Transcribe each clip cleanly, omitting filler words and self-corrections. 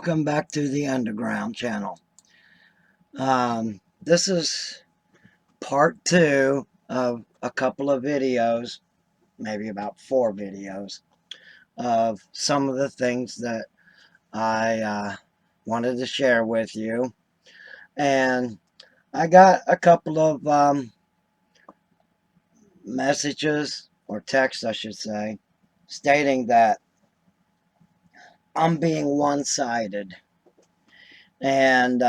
welcome back to the Underground channel. This is part 2 of a couple of videos, maybe about 4 videos, of some of the things that I wanted to share with you. And I got a couple of messages, or texts I should say, stating that I'm being one-sided. And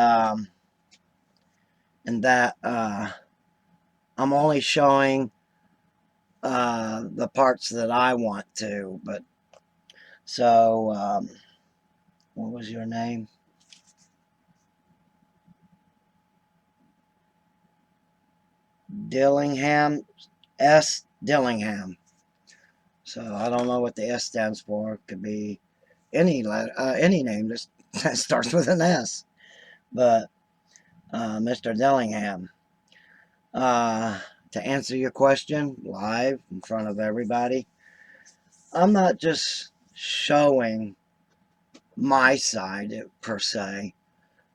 that I'm only showing the parts that I want to. But so, what was your name? Dillingham, S. Dillingham. So I don't know what the S stands for. It could be any letter, any name that starts with an S. But Mr. Dillingham, to answer your question live in front of everybody, I'm not just showing my side per se,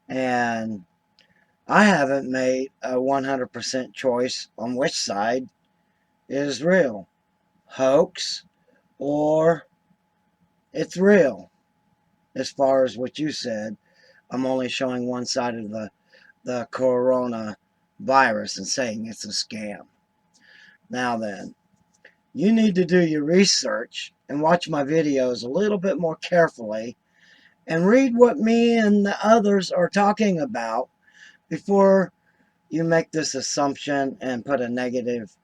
and I haven't made a 100% choice on which side is real, hoax, or it's real. As far as what you said, I'm only showing one side of the coronavirus and saying it's a scam. Now then, you need to do your research and watch my videos a little bit more carefully and read what me and the others are talking about before you make this assumption and put a negative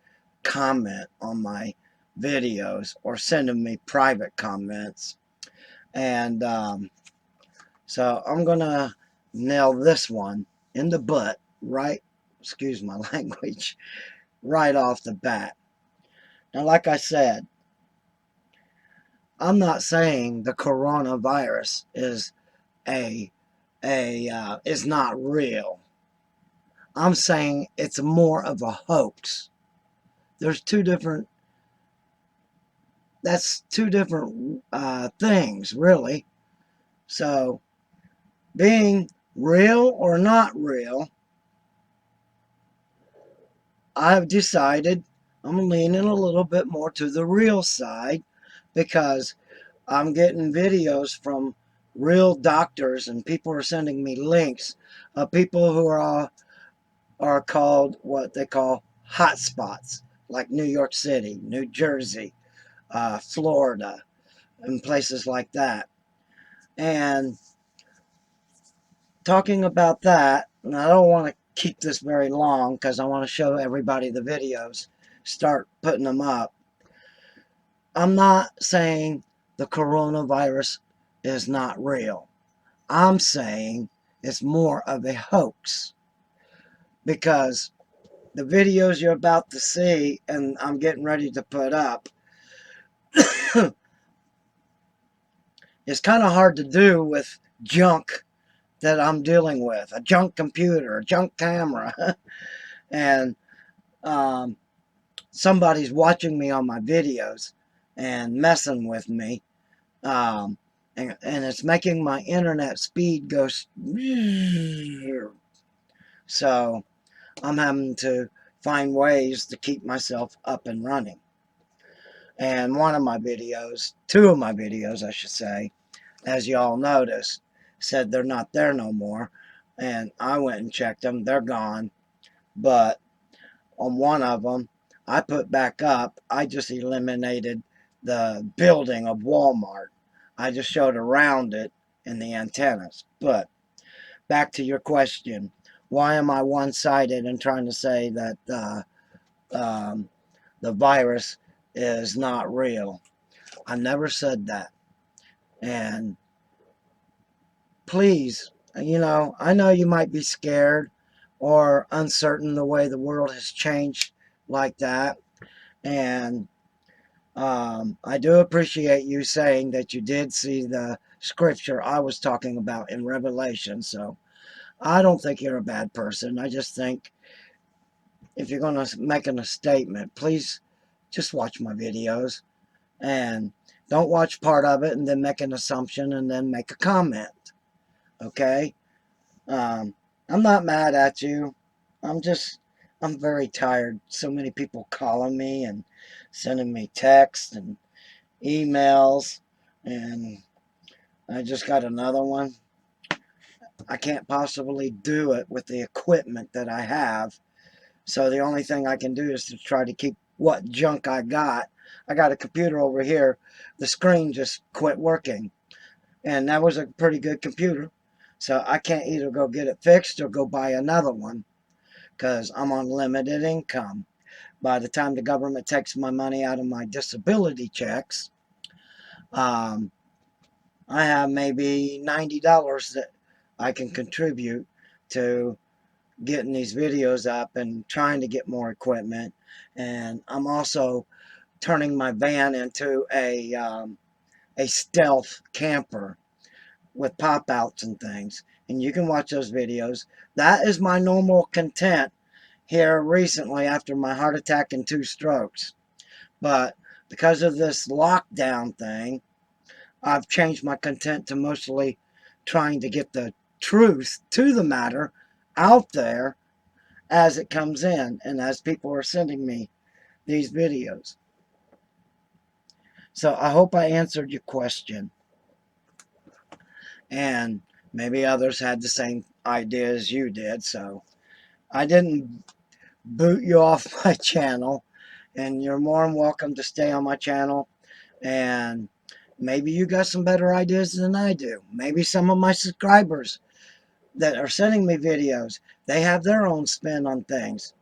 comment on my videos or sending me private comments. And so I'm gonna nail this one in the butt, right, excuse my language, right off the bat. Now, like I said, I'm not saying the coronavirus is is not real. I'm saying it's more of a hoax. There's that's two different things, really. So, being real or not real, I've decided I'm leaning a little bit more to the real side because I'm getting videos from real doctors and people are sending me links of people who are called what they call hotspots, like New York City, New Jersey, Florida, and places like that. And talking about that, and I don't want to keep this very long because I want to show everybody the videos, start putting them up. I'm not saying the coronavirus is not real. I'm saying it's more of a hoax because the videos you're about to see and I'm getting ready to put up is kind of hard to do with junk that I'm dealing with, a junk computer, a junk camera, and um, somebody's watching me on my videos and messing with me, and it's making my internet speed go. So I'm having to find ways to keep myself up and running. And one of my videos, 2 of my videos, I should say, as y'all noticed, said they're not there no more. And I went and checked them. They're gone. But on one of them, I put back up. I just eliminated the building of Walmart. I just showed around it and the antennas. But back to your question. Why am I one-sided and trying to say that the virus is not real? I never said that. And please, I know you might be scared or uncertain the way the world has changed like that. And I do appreciate you saying that you did see the scripture I was talking about in Revelation. So I don't think you're a bad person. I just think if you're going to make a statement, please just watch my videos and don't watch part of it and then make an assumption and then make a comment. Okay? I'm not mad at you. I'm very tired. So many people calling me and sending me texts and emails, and I just got another one. I can't possibly do it with the equipment that I have. So the only thing I can do is to try to keep what junk I got. I got a computer over here. The screen just quit working. And that was a pretty good computer. So I can't either go get it fixed or go buy another one because I'm on limited income. By the time the government takes my money out of my disability checks, um, I have maybe $90 that I can contribute to getting these videos up and trying to get more equipment. And I'm also turning my van into a stealth camper with pop outs and things. And you can watch those videos. That is my normal content here recently after my heart attack and 2 strokes. But because of this lockdown thing, I've changed my content to mostly trying to get the truth to the matter out there as it comes in and as people are sending me these videos. So I hope I answered your question. And maybe others had the same idea as you did. So I didn't boot you off my channel. And you're more than welcome to stay on my channel. And maybe you got some better ideas than I do. Maybe some of my subscribers that are sending me videos, they have their own spin on things.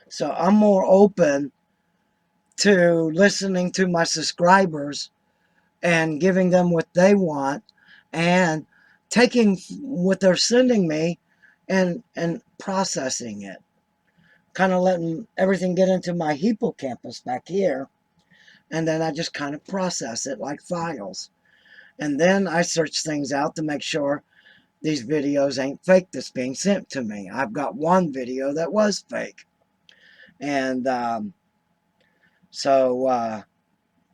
So I'm more open to listening to my subscribers and giving them what they want and taking what they're sending me and processing it. Kind of letting everything get into my hippocampus back here, and then I just kind of process it like files. And then I search things out to make sure these videos ain't fake that's being sent to me. I've got one video that was fake. And so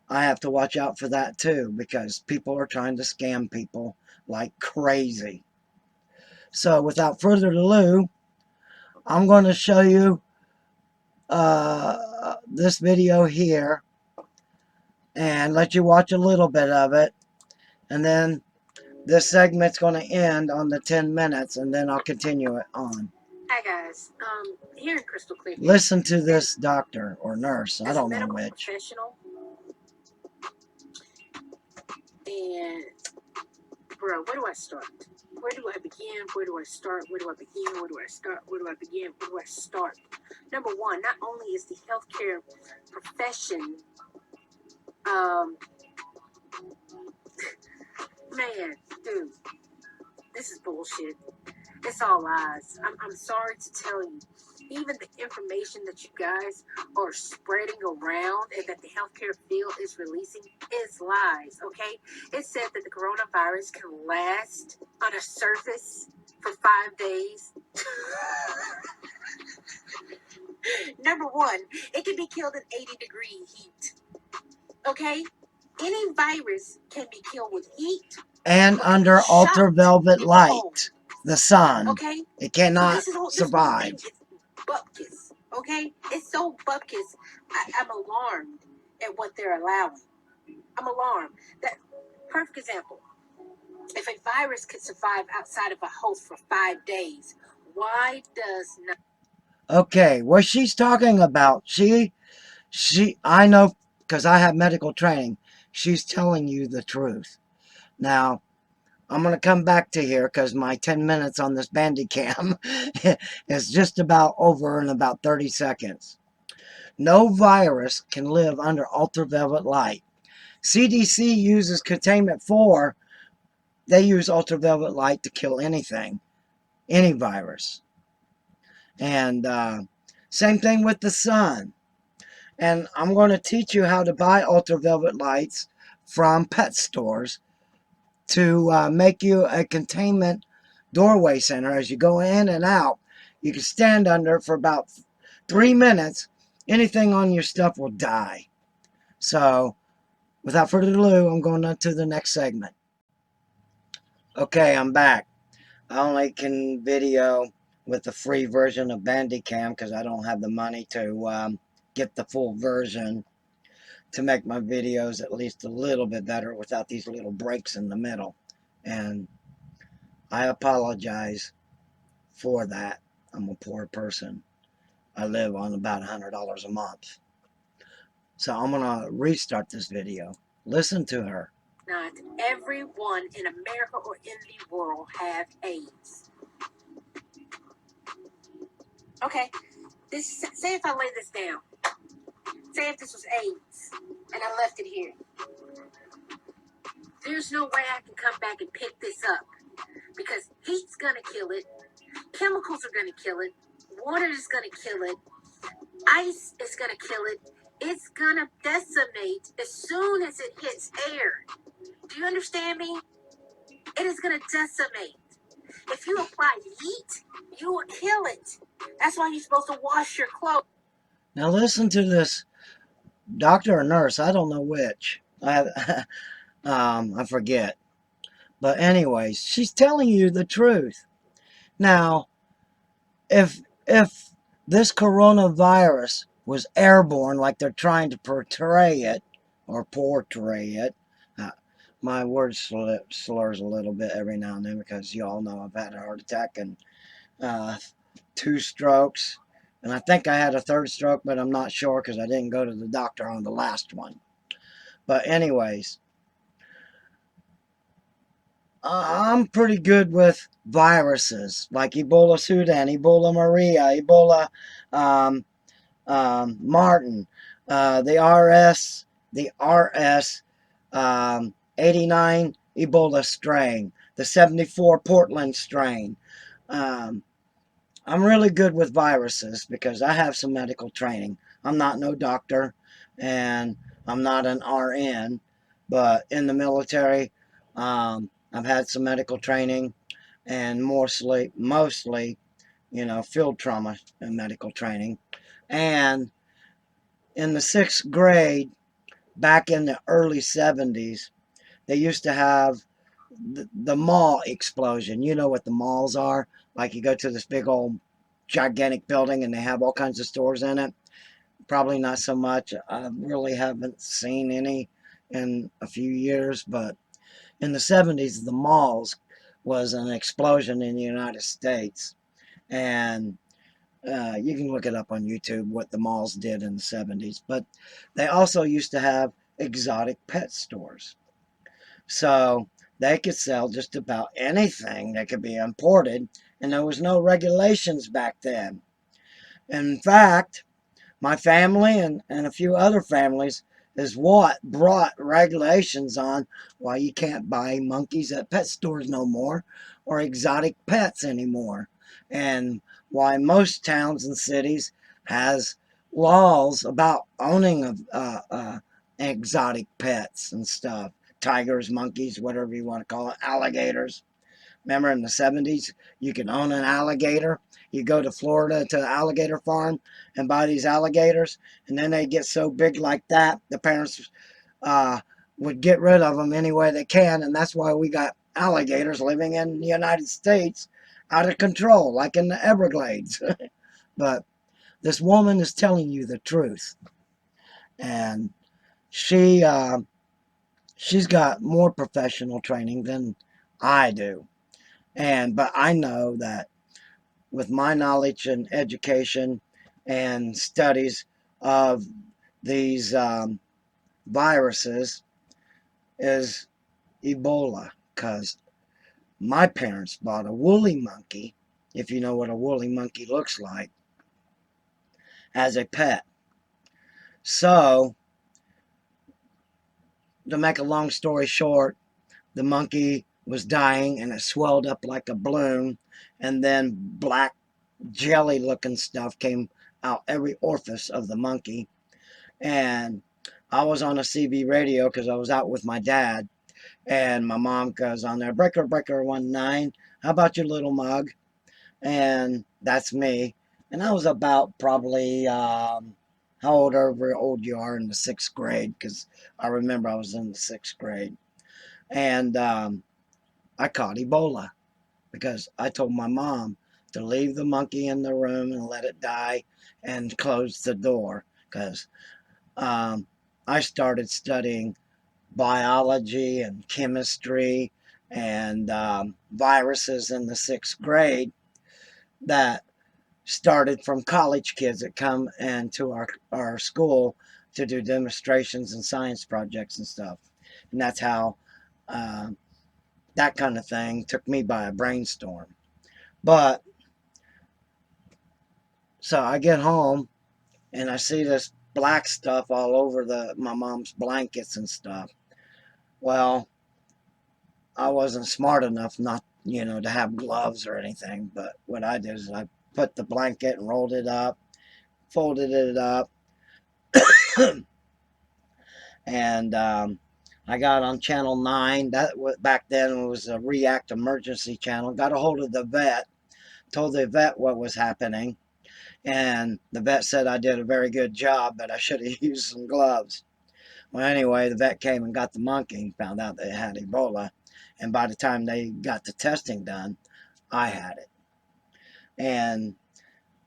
I have to watch out for that too, because people are trying to scam people like crazy. So without further ado, I'm going to show you this video here and let you watch a little bit of it. And then this segment's going to end on the 10 minutes, and then I'll continue it on. Hi guys, here in Crystal Clear. Listen to this doctor or nurse, I don't know which. Professional, and bro, where do I start? Where do I begin? Where do I start? Where do I begin? Where do I start? Where do I begin? Where do I start? Number one, not only is the healthcare profession, man, dude, this is bullshit. It's all lies. I'm sorry to tell you. Even the information that you guys are spreading around and that the healthcare field is releasing is lies, okay? It said that the coronavirus can last on a surface for 5 days. Number one, it can be killed in 80-degree heat, okay? Any virus can be killed with heat. And under ultraviolet light. The sun. Okay? It cannot survive. It's bupkis. Okay? It's so bupkis. I'm alarmed at what they're allowing. I'm alarmed. That perfect example. If a virus could survive outside of a host for 5 days, why does not? Okay, what she's talking about, I know because I have medical training. She's telling you the truth. Now, I'm going to come back to here because my 10 minutes on this Bandicam is just about over in about 30 seconds. No virus can live under ultraviolet light. CDC uses containment 4. They use ultraviolet light to kill anything, any virus. And same thing with the sun. And I'm going to teach you how to buy ultraviolet lights from pet stores to make you a containment doorway center. As you go in and out, you can stand under for about 3 minutes. Anything on your stuff will die. So without further ado, I'm going on to the next segment. Okay, I'm back. I only can video with the free version of Bandicam because I don't have the money to get the full version to make my videos at least a little bit better without these little breaks in the middle. And I apologize for that. I'm a poor person. I live on about $100 a month. So I'm going to restart this video. Listen to her. Not everyone in America or in the world have AIDS. Okay, say if I lay this down. Say if this was AIDS and I left it here. There's no way I can come back and pick this up because heat's gonna kill it, chemicals are gonna kill it, water is gonna kill it, ice is gonna kill it. It's gonna decimate as soon as it hits air. Do you understand me? It is gonna decimate. If you apply heat, you will kill it. That's why you're supposed to wash your clothes. Now listen to this doctor or nurse. I don't know which. I forget. But anyways, she's telling you the truth. Now, if this coronavirus was airborne like they're trying to portray it, uh, my word slurs a little bit every now and then because you all know I've had a heart attack and 2 strokes. And I think I had a 3rd stroke, but I'm not sure because I didn't go to the doctor on the last one. But anyways, I'm pretty good with viruses like Ebola Sudan, Ebola Maria, Ebola Martin, the RS 89 Ebola strain, the 74 Portland strain. I'm really good with viruses because I have some medical training. I'm not no doctor and I'm not an RN, but in the military, I've had some medical training and mostly, field trauma and medical training. And in the 6th grade, back in the early 70s, they used to have the mall explosion. You know what the malls are? Like you go to this big old gigantic building and they have all kinds of stores in it. Probably not so much. I really haven't seen any in a few years, but in the 70s, the malls was an explosion in the United States. And you can look it up on YouTube what the malls did in the 70s. But they also used to have exotic pet stores. So they could sell just about anything that could be imported, and there was no regulations back then. In fact, my family and a few other families is what brought regulations on why you can't buy monkeys at pet stores no more or exotic pets anymore, and why most towns and cities has laws about owning of exotic pets and stuff, tigers, monkeys, whatever you want to call it, alligators. Remember in the 70s, you could own an alligator. You go to Florida to an alligator farm and buy these alligators, and then they get so big like that, the parents would get rid of them any way they can, and that's why we got alligators living in the United States out of control, like in the Everglades. But this woman is telling you the truth, and she's got more professional training than I do. But I know that with my knowledge and education and studies of these viruses is Ebola, because my parents bought a woolly monkey, if you know what a woolly monkey looks like, as a pet. So, to make a long story short, the monkey was dying and it swelled up like a balloon, and then black jelly looking stuff came out every orifice of the monkey. And I was on a CB radio because I was out with my dad, and my mom goes on there, breaker 19, how about your little mug? And that's me. And I was about probably how old you are in the 6th grade, because I remember I was in the 6th grade. And I caught Ebola. because I told my mom to leave the monkey in the room and let it die and close the door because I started studying biology and chemistry and viruses in the 6th grade that started from college kids that come into our school to do demonstrations and science projects and stuff. And that's how uh, that kind of thing took me by a brainstorm. But so I get home and I see this black stuff all over my mom's blankets and stuff. Well, I wasn't smart enough not, to have gloves or anything. But what I did is I put the blanket and rolled it up, folded it up, and I got on channel 9. That back then was a React emergency channel. Got a hold of the vet, told the vet what was happening, and the vet said I did a very good job, but I should have used some gloves. Well, anyway, the vet came and got the monkey and found out they had Ebola. And by the time they got the testing done, I had it. And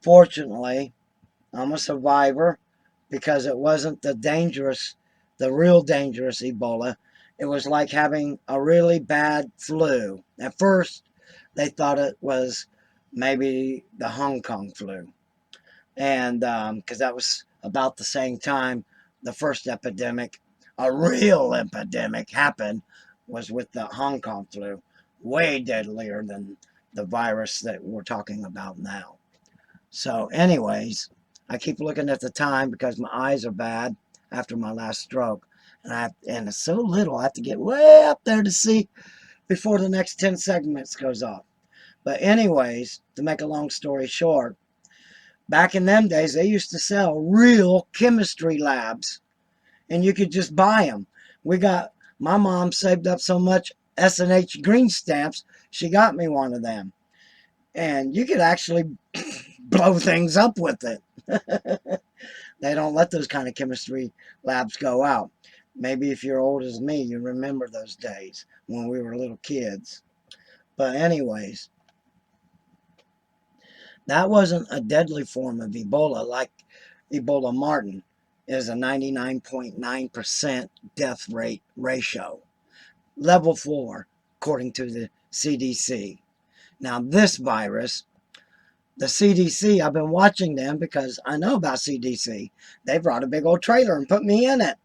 fortunately, I'm a survivor because it wasn't the real dangerous Ebola. It was like having a really bad flu. At first, they thought it was maybe the Hong Kong flu. And because that was about the same time the first epidemic, a real epidemic, happened, was with the Hong Kong flu, way deadlier than the virus that we're talking about now. So, anyways, I keep looking at the time because my eyes are bad after my last stroke, and it's so little I have to get way up there to see before the next 10 segments goes off. But anyways, to make a long story short, back in them days, they used to sell real chemistry labs, and you could just buy them. My mom saved up so much S&H green stamps, she got me one of them. And you could actually blow things up with it. They don't let those kind of chemistry labs go out. Maybe if you're old as me, you remember those days when we were little kids. But anyways, that wasn't a deadly form of Ebola like Ebola Martin is a 99.9% death rate ratio. Level 4, according to the CDC. Now, this virus, the CDC, I've been watching them because I know about CDC. They brought a big old trailer and put me in it.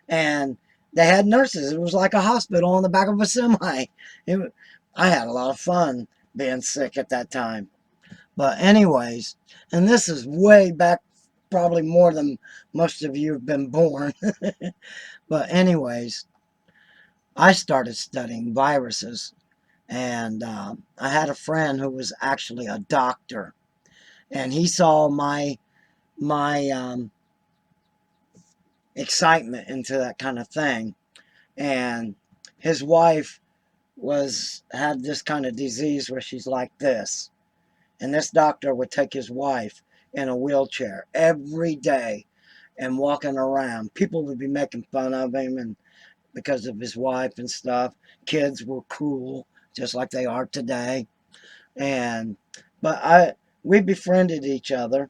And they had nurses. It was like a hospital on the back of a semi. I had a lot of fun being sick at that time. But anyways, and this is way back, probably more than most of you have been born. But anyways, I started studying viruses. And I had a friend who was actually a doctor. And he saw my excitement into that kind of thing. And his wife had this kind of disease where she's like this. And this doctor would take his wife in a wheelchair every day and walking around. People would be making fun of him and because of his wife and stuff. Kids were cool, just like they are today. But we befriended each other,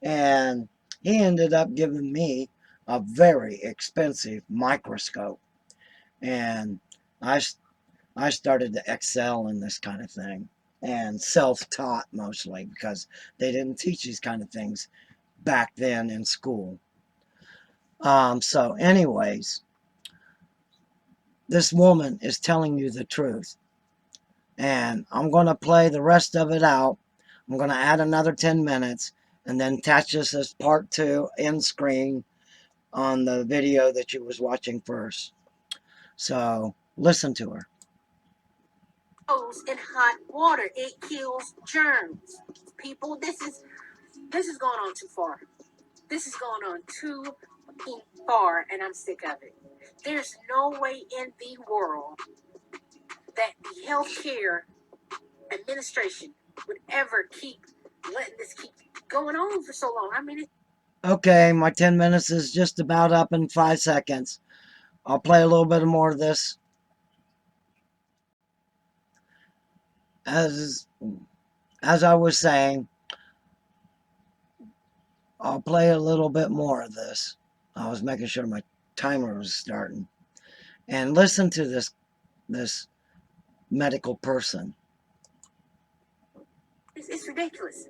and he ended up giving me a very expensive microscope. And I, I started to excel in this kind of thing, and self-taught mostly because they didn't teach these kind of things back then in school. So anyways, this woman is telling you the truth. And I'm going to play the rest of it out. I'm going to add another 10 minutes and then attach this as part 2 end screen on the video that you was watching first. So listen to her. In hot water, it kills germs. People, this is going on too far. This is going on too far, and I'm sick of it. There's no way in the world that the healthcare administration would ever keep letting this keep going on for so long. I mean, okay, my 10 minutes is just about up in 5 seconds. I'll play a little bit more of this. as I was saying, I'll play a little bit more of this. I was making sure my timer was starting. And listen to this medical person. It's ridiculous.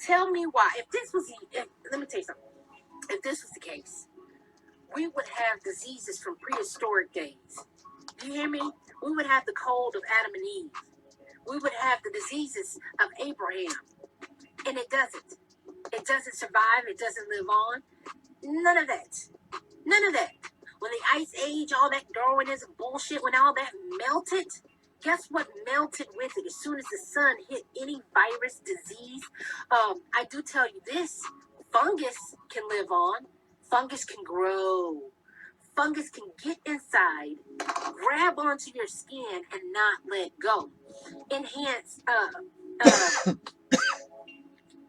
Tell me why. If this was, let me tell you something. If this was the case, we would have diseases from prehistoric days. Do you hear me? We would have the cold of Adam and Eve. We would have the diseases of Abraham. And it doesn't. It doesn't survive. It doesn't live on. None of that. None of that. When the Ice Age, all that Darwinism bullshit, when all that melted, guess what melted with it as soon as the sun hit any virus, disease? I do tell you this, fungus can live on. Fungus can grow. Fungus can get inside, grab onto your skin, and not let go. Enhance,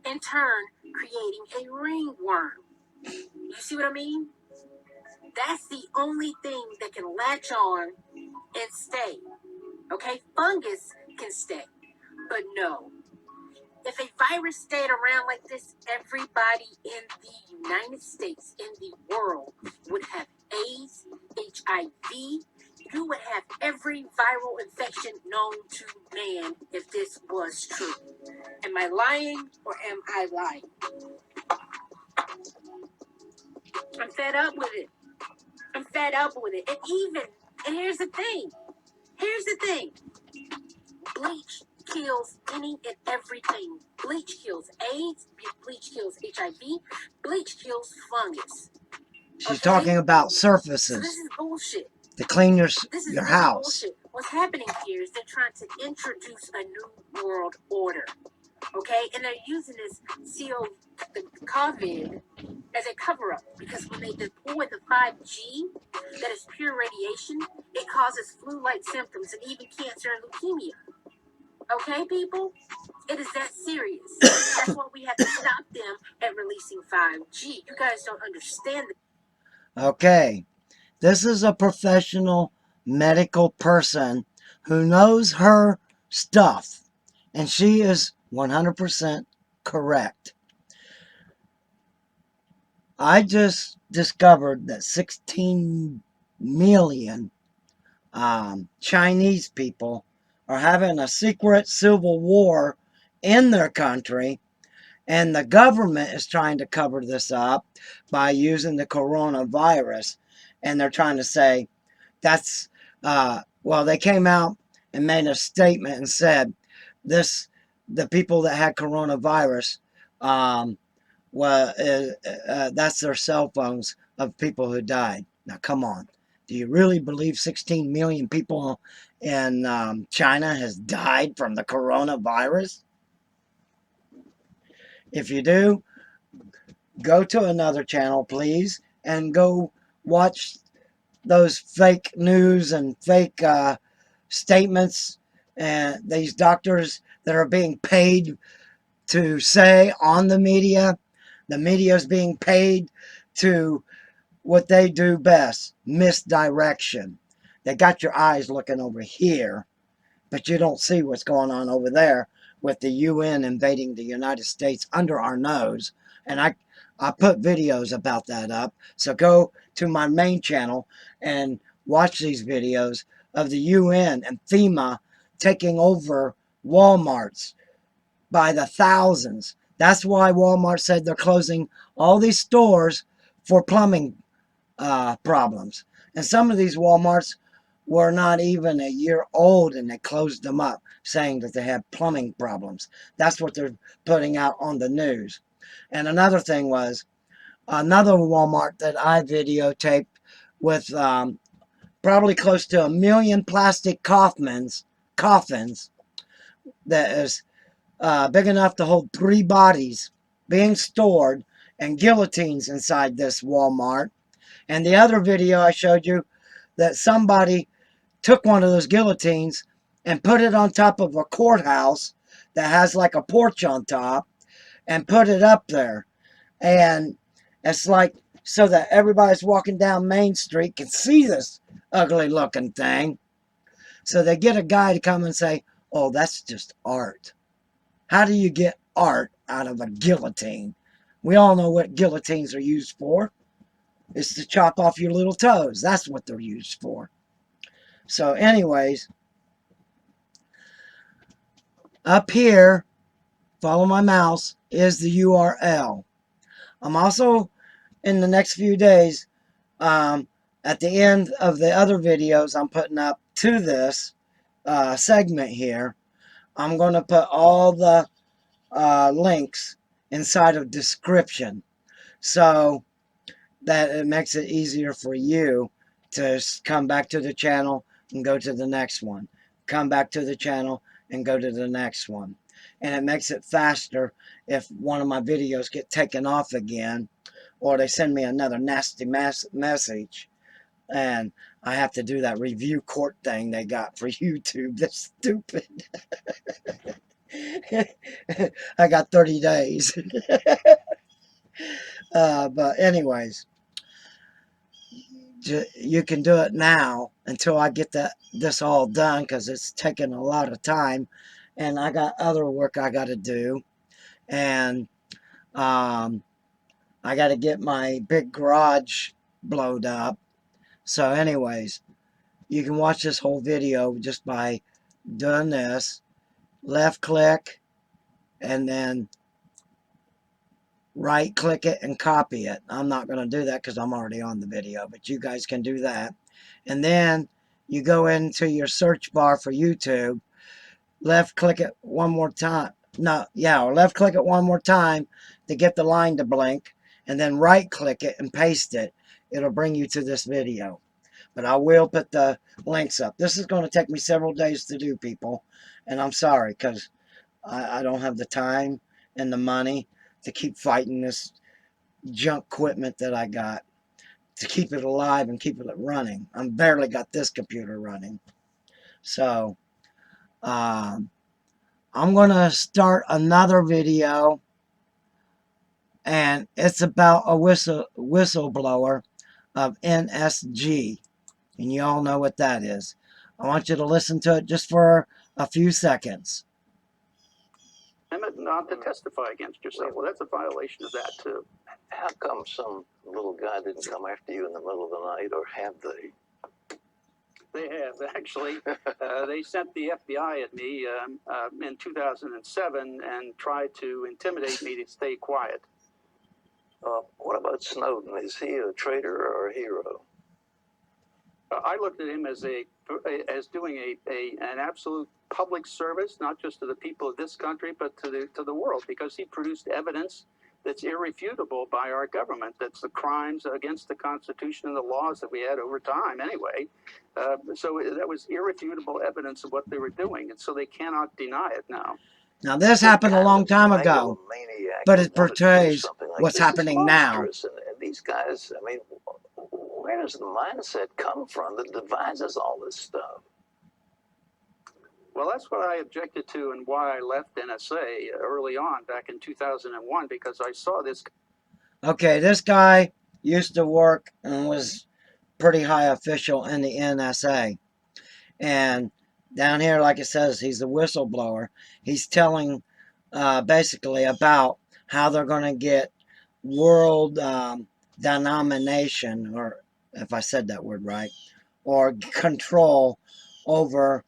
in turn, creating a ringworm. You see what I mean? That's the only thing that can latch on and stay. Okay, fungus can stay, but no. If a virus stayed around like this, everybody in the United States, in the world, would have AIDS, HIV. You would have every viral infection known to man if this was true. Am I lying or am I lying? I'm fed up with it. I'm fed up with it. And here's the thing. Bleach kills any and everything. Bleach kills AIDS. Bleach kills HIV. Bleach kills fungus. She's Okay? talking about So this surfaces is bullshit. to clean your This is your really house. bullshit. What's happening here is they're trying to introduce a new world order. Okay? And they're using this the COVID as a cover-up because when they deploy the 5G, that is pure radiation, it causes flu-like symptoms and even cancer and leukemia. Okay, people? It is that serious. That's why we have to stop them at releasing 5G. You guys don't understand it. Okay, this is a professional medical person who knows her stuff, and she is 100% correct. I just discovered that 16 million Chinese people are having a secret civil war in their country, and the government is trying to cover this up by using the coronavirus. And they're trying to say that's, well, they came out and made a statement and said the people that had coronavirus, well, that's their cell phones of people who died. Now, come on. Do you really believe 16 million people in China has died from the coronavirus? If you do, go to another channel, please, and go watch those fake news and fake statements and these doctors that are being paid to say on the media. The media is being paid to what they do best, misdirection. They got your eyes looking over here, but you don't see what's going on over there with the UN invading the United States under our nose. And I put videos about that up. So go to my main channel and watch these videos of the UN and FEMA taking over Walmarts by the thousands. That's why Walmart said they're closing all these stores for plumbing problems. And some of these Walmarts were not even a year old and they closed them up saying that they had plumbing problems. That's what they're putting out on the news. And another thing was another Walmart that I videotaped with probably close to 1 million plastic coffins that is big enough to hold 3 bodies being stored and guillotines inside this Walmart. And the other video I showed you that somebody took one of those guillotines and put it on top of a courthouse that has like a porch on top and put it up there. And it's like so that everybody's walking down Main Street can see this ugly looking thing. So they get a guy to come and say, oh, that's just art. How do you get art out of a guillotine? We all know what guillotines are used for. It's to chop off your little toes. That's what they're used for. So anyways, up here, follow my mouse, is the URL. I'm also, in the next few days, at the end of the other videos I'm putting up to this segment here, I'm going to put all the links inside of description, so that it makes it easier for you to come back to the channel and go to the next one, come back to the channel and go to the next one. And it makes it faster if one of my videos get taken off again, or they send me another nasty message and I have to do that review court thing they got for YouTube. That's stupid. I got 30 days. But anyways, you can do it now until I get this all done, because it's taking a lot of time and I got other work I got to do. And I got to get my big garage blowed up. So anyways, you can watch this whole video just by doing this. Left click and then right click it and copy it. I'm not going to do that because I'm already on the video, but you guys can do that. And then you go into your search bar for YouTube, left click it one more time. Or left click it one more time to get the line to blink, and then right click it and paste it. It'll bring you to this video. But I will put the links up. This is going to take me several days to do, people. And I'm sorry, because I don't have the time and the money to keep fighting this junk equipment that I got to keep it alive and keep it running. I barely got this computer running. So, I'm going to start another video, and it's about a whistleblower of NSG. And you all know what that is. I want you to listen to it just for a few seconds. Not to testify against yourself. Well, that's a violation of that, too. How come some little guy didn't come after you in the middle of the night, or have they? They have, actually. They sent the FBI at me in 2007 and tried to intimidate me to stay quiet. What about Snowden? Is he a traitor or a hero? I looked at him as doing an absolute public service, not just to the people of this country, but to the world, because he produced evidence that's irrefutable by our government. That's the crimes against the Constitution and the laws that we had over time anyway. So that was irrefutable evidence of what they were doing, and so they cannot deny it now. Now, this happened a long time ago, but it portrays like what's happening now. And these guys, I mean, where does the mindset come from that devises all this stuff? Well, that's what I objected to and why I left NSA early on back in 2001, because I saw this. Okay, this guy used to work and was pretty high official in the NSA. And down here, like it says, he's a whistleblower. He's telling basically about how they're going to get world domination, or if I said that word right, or control over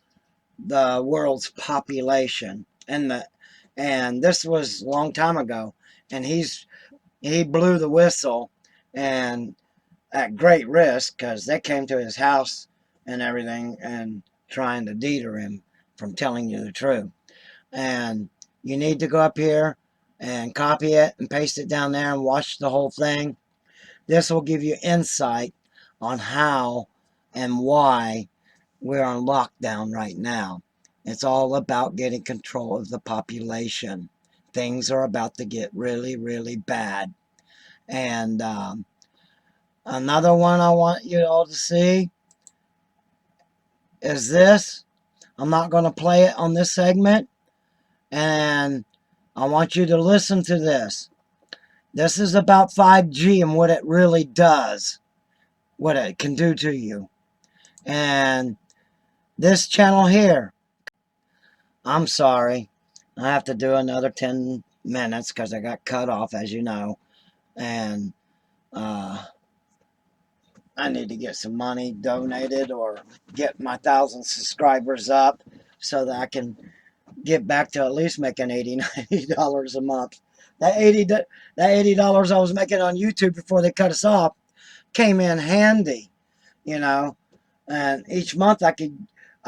the world's population. And this was a long time ago, and he blew the whistle, and at great risk, because they came to his house and everything and trying to deter him from telling you the truth. And you need to go up here and copy it and paste it down there and watch the whole thing. This will give you insight on how and why we're on lockdown right now. It's all about getting control of the population. Things are about to get really, really bad. And another one I want you all to see is this. I'm not going to play it on this segment. And I want you to listen to this. This is about 5G and what it really does. What it can do to you. And this channel here, I'm sorry. I have to do another 10 minutes because I got cut off, as you know. And I need to get some money donated or get my 1,000 subscribers up so that I can get back to at least making $80, $90 a month. That $80 I was making on YouTube before they cut us off came in handy, you know. And each month I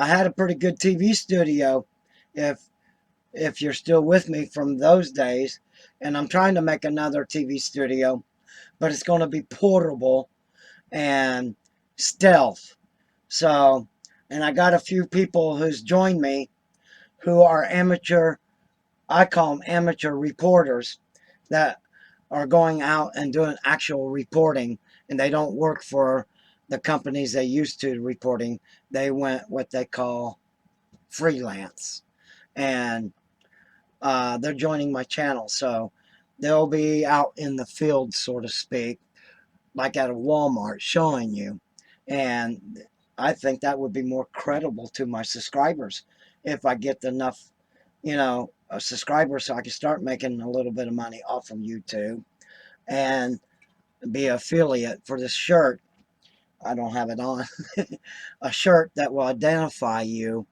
had a pretty good TV studio, if you're still with me from those days. And I'm trying to make another TV studio, but it's going to be portable and stealth. So, and I got a few people who's joined me who are amateur, I call them amateur reporters, that are going out and doing actual reporting, and they don't work for the companies they used to reporting. They went what they call freelance, and they're joining my channel. So they'll be out in the field, so to speak, like at a Walmart showing you. And I think that would be more credible to my subscribers if I get enough, subscribers so I can start making a little bit of money off from YouTube and be an affiliate for this shirt. I don't have it on. A shirt that will identify you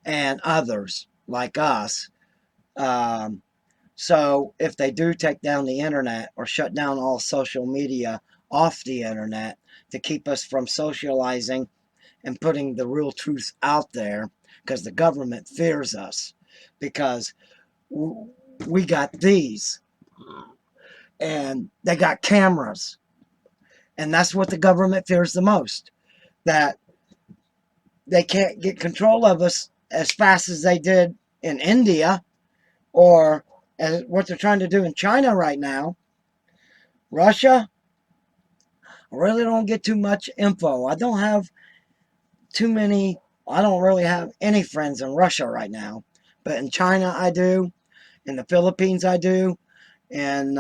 and others like us. Um, so if they do take down the internet or shut down all social media off the internet to keep us from socializing and putting the real truth out there, because the government fears us, because we got these and they got cameras, and that's what the government fears the most, that they can't get control of us as fast as they did in India, or as what they're trying to do in China right now. Russia, I really don't get too much info. I don't have too many, I don't really have any friends in Russia right now. But in China, I do. In the Philippines, I do. In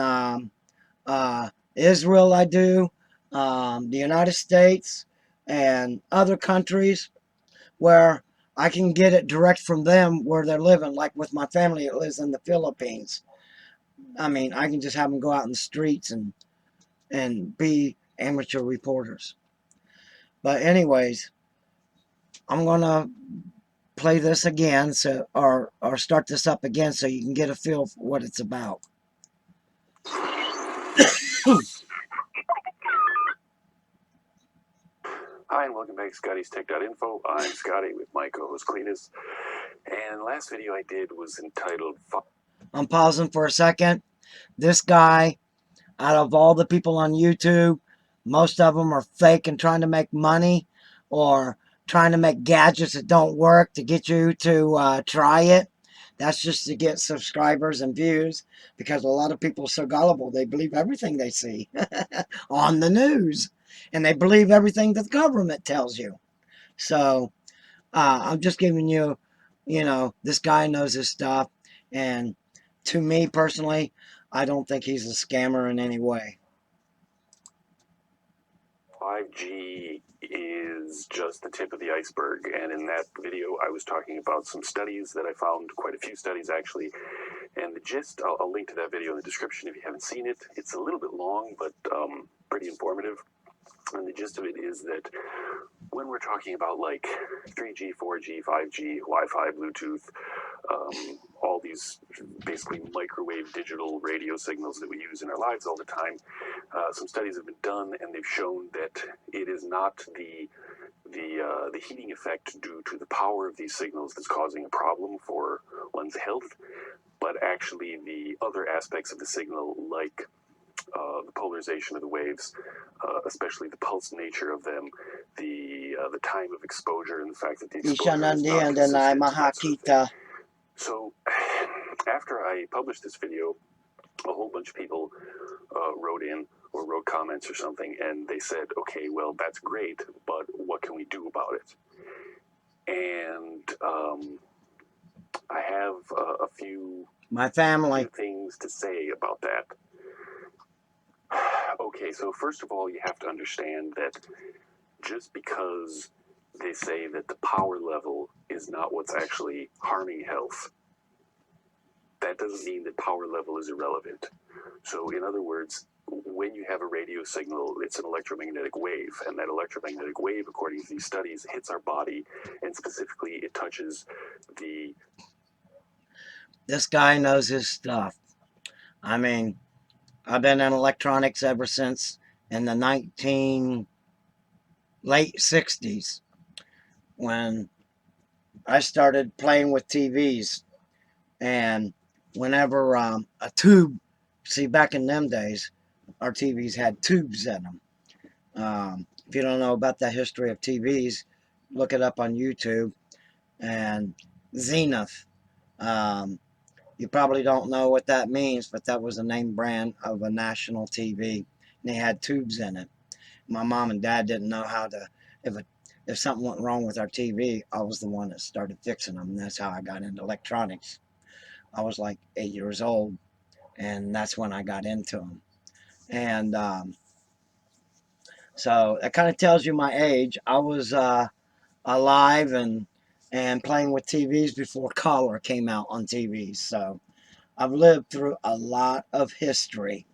Israel, I do. The United States and other countries where I can get it direct from them where they're living, like with my family that lives in the Philippines. I mean, I can just have them go out in the streets and be amateur reporters. But anyways, I'm gonna play this again, so or start this up again so you can get a feel for what it's about. Hi, and welcome back to Scotty's Tech.info. I'm Scotty with my co-host Cletus. And the last video I did was entitled... I'm pausing for a second. This guy, out of all the people on YouTube, most of them are fake and trying to make money, or trying to make gadgets that don't work to get you to try it. That's just to get subscribers and views, because a lot of people are so gullible, they believe everything they see on the news, and they believe everything that the government tells you. So I'm just giving you, this guy knows his stuff, and to me personally, I don't think he's a scammer in any way. 5G is just the tip of the iceberg, and in that video I was talking about some studies that I found, quite a few studies actually, and the gist, I'll link to that video in the description if you haven't seen it. It's a little bit long, but pretty informative, and the gist of it is that when we're talking about like 3G, 4G, 5G, Wi-Fi, Bluetooth, all these basically microwave digital radio signals that we use in our lives all the time, some studies have been done, and they've shown that it is not the heating effect due to the power of these signals that's causing a problem for one's health, but actually the other aspects of the signal, like the polarization of the waves, especially the pulse nature of them, the time of exposure, and the fact that the exposure is not consistent, that sort of thing. So after I published this video, a whole bunch of people wrote in or wrote comments or something, and they said, okay, well, that's great, but what can we do about it? And I have a few things to say about that. Okay, so first of all, you have to understand that just because they say that the power level is not what's actually harming health. That doesn't mean that power level is irrelevant. So in other words, when you have a radio signal, it's an electromagnetic wave, and that electromagnetic wave, according to these studies, hits our body, and specifically it touches the... This guy knows his stuff. I mean, I've been in electronics ever since in the late 60s when I started playing with TVs. And whenever a tube, see, back in them days, our TVs had tubes in them. If you don't know about the history of TVs, look it up on YouTube. And Zenith. You probably don't know what that means, but that was a name brand of a national TV. And they had tubes in it. My mom and dad didn't know how to, if something went wrong with our TV, I was the one that started fixing them. And that's how I got into electronics. I was like 8 years old, and that's when I got into them. And so that kind of tells you my age. I was alive and playing with TVs before color came out on TVs. So I've lived through a lot of history.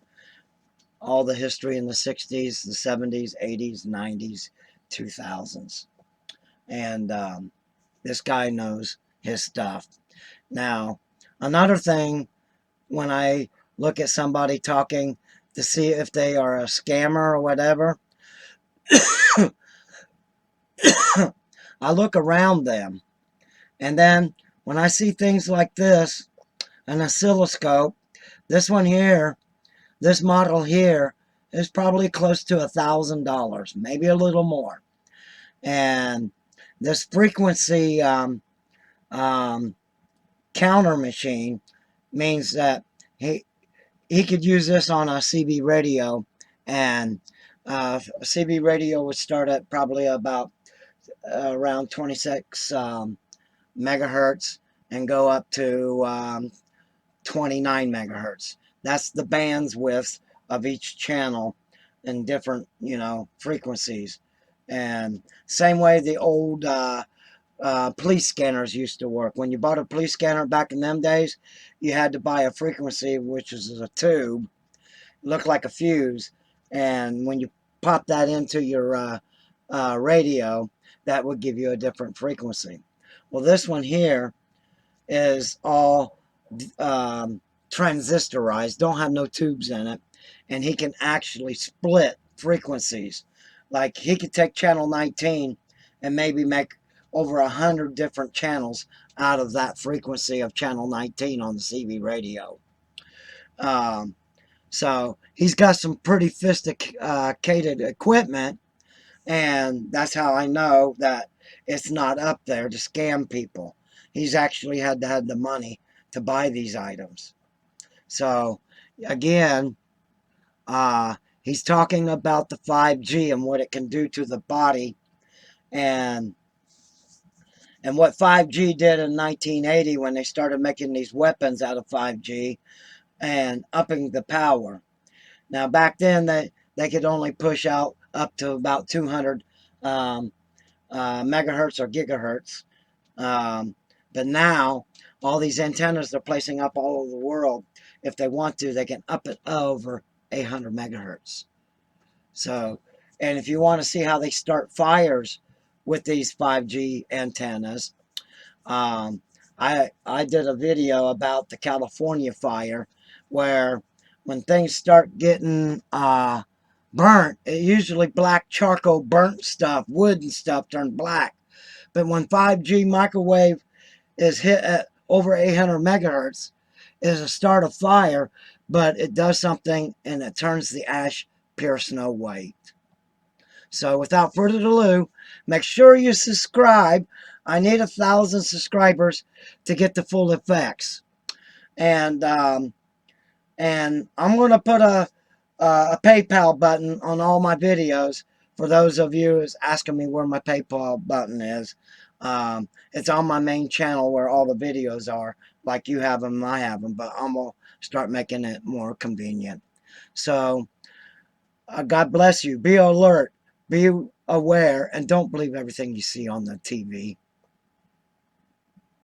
All the history in the 60s, the 70s, 80s, 90s, 2000s. And this guy knows his stuff. Now, another thing, when I look at somebody talking to see if they are a scammer or whatever, I look around them. And then when I see things like this, an oscilloscope, this one here, this model here is probably close to $1,000, maybe a little more. And this frequency counter machine means that he could use this on a CB radio, and CB radio would start at probably about around 26 megahertz and go up to 29 megahertz. That's the bandwidth of each channel in different, frequencies. And same way the old police scanners used to work. When you bought a police scanner back in them days, you had to buy a frequency, which is a tube, looked like a fuse, and when you pop that into your radio, that would give you a different frequency. Well, this one here is all transistorized, don't have no tubes in it, and he can actually split frequencies. Like, he could take channel 19 and maybe make over 100 different channels out of that frequency of channel 19 on the CB radio. So he's got some pretty sophisticated equipment, and that's how I know that it's not up there to scam people. He's actually had to have the money to buy these items. So again, he's talking about the 5G and what it can do to the body, and what 5G did in 1980 when they started making these weapons out of 5G and upping the power. Now, back then, they could only push out up to about 200 megahertz or gigahertz. But now, all these antennas they're placing up all over the world, if they want to, they can up it over 800 megahertz. So, and if you want to see how they start fires with these 5G antennas, I did a video about the California fire, where when things start getting burnt, it usually black charcoal burnt stuff, wood and stuff turn black. But when 5G microwave is hit at over 800 megahertz, it is a start of fire, but it does something and it turns the ash pure snow white. So without further ado, make sure you subscribe. I need 1,000 subscribers to get the full effects. And I'm going to put a PayPal button on all my videos for those of you who's asking me where my PayPal button is. It's on my main channel where all the videos are, like you have them and I have them, but I'm going to start making it more convenient. So, God bless you. Be alert. Be aware, and don't believe everything you see on the TV.